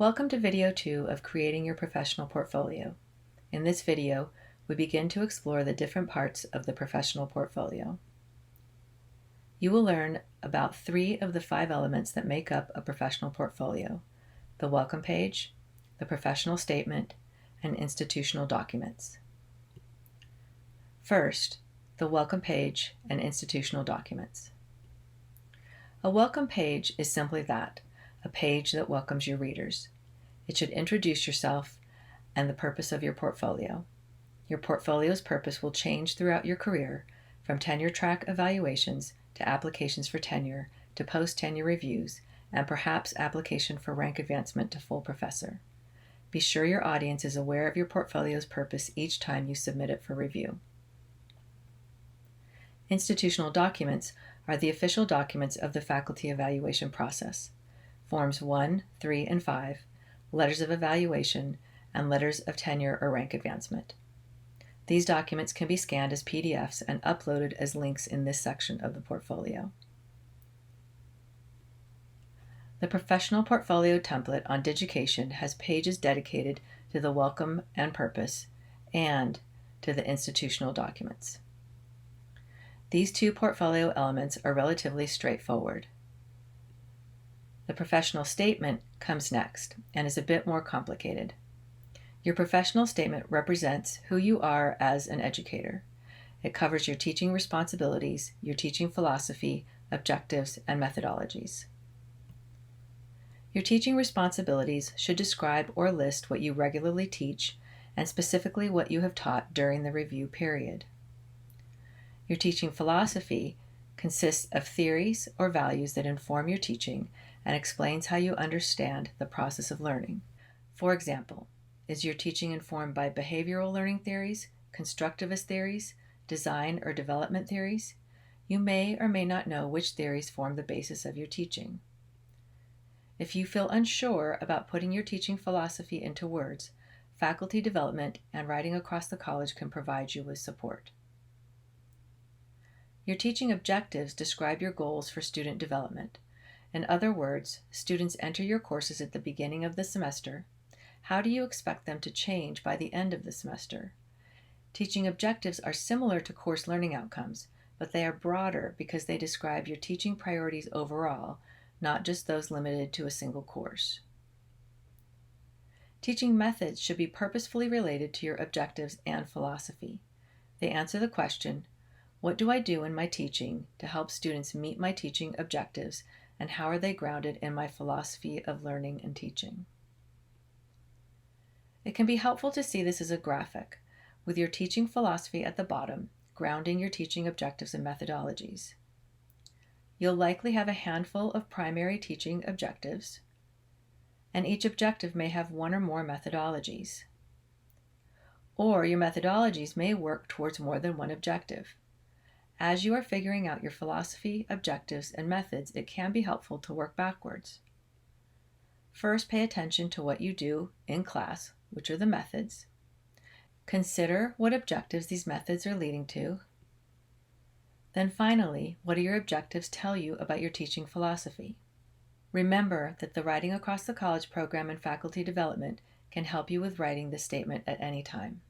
Welcome to video 2 of creating your professional portfolio. In this video, we begin to explore the different parts of the professional portfolio. You will learn about 3 of the 5 elements that make up a professional portfolio: the welcome page, the professional statement, and institutional documents. First, the welcome page and institutional documents. A welcome page is simply that, a page that welcomes your readers. It should introduce yourself and the purpose of your portfolio. Your portfolio's purpose will change throughout your career, from tenure track evaluations to applications for tenure to post-tenure reviews, and perhaps application for rank advancement to full professor. Be sure your audience is aware of your portfolio's purpose each time you submit it for review. Institutional documents are the official documents of the faculty evaluation process. Forms 1, 3, and 5, letters of evaluation, and letters of tenure or rank advancement. These documents can be scanned as PDFs and uploaded as links in this section of the portfolio. The Professional Portfolio template on Digication has pages dedicated to the welcome and purpose and to the institutional documents. These 2 portfolio elements are relatively straightforward. The professional statement comes next and is a bit more complicated. Your professional statement represents who you are as an educator. It covers your teaching responsibilities, your teaching philosophy, objectives, and methodologies. Your teaching responsibilities should describe or list what you regularly teach and specifically what you have taught during the review period. Your teaching philosophy consists of theories or values that inform your teaching and explains how you understand the process of learning. For example, is your teaching informed by behavioral learning theories, constructivist theories, design or development theories? You may or may not know which theories form the basis of your teaching. If you feel unsure about putting your teaching philosophy into words, faculty development and Writing Across the College can provide you with support. Your teaching objectives describe your goals for student development. In other words, students enter your courses at the beginning of the semester. How do you expect them to change by the end of the semester? Teaching objectives are similar to course learning outcomes, but they are broader because they describe your teaching priorities overall, not just those limited to a single course. Teaching methods should be purposefully related to your objectives and philosophy. They answer the question, what do I do in my teaching to help students meet my teaching objectives, and how are they grounded in my philosophy of learning and teaching? It can be helpful to see this as a graphic, with your teaching philosophy at the bottom, grounding your teaching objectives and methodologies. You'll likely have a handful of primary teaching objectives, and each objective may have 1 or more methodologies. Or your methodologies may work towards more than one objective. As you are figuring out your philosophy, objectives, and methods, it can be helpful to work backwards. First, pay attention to what you do in class, which are the methods. Consider what objectives these methods are leading to. Then finally, what do your objectives tell you about your teaching philosophy? Remember that the Writing Across the College program and faculty development can help you with writing this statement at any time.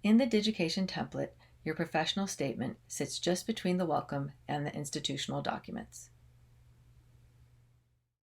In the Digication template, your professional statement sits just between the welcome and the institutional documents.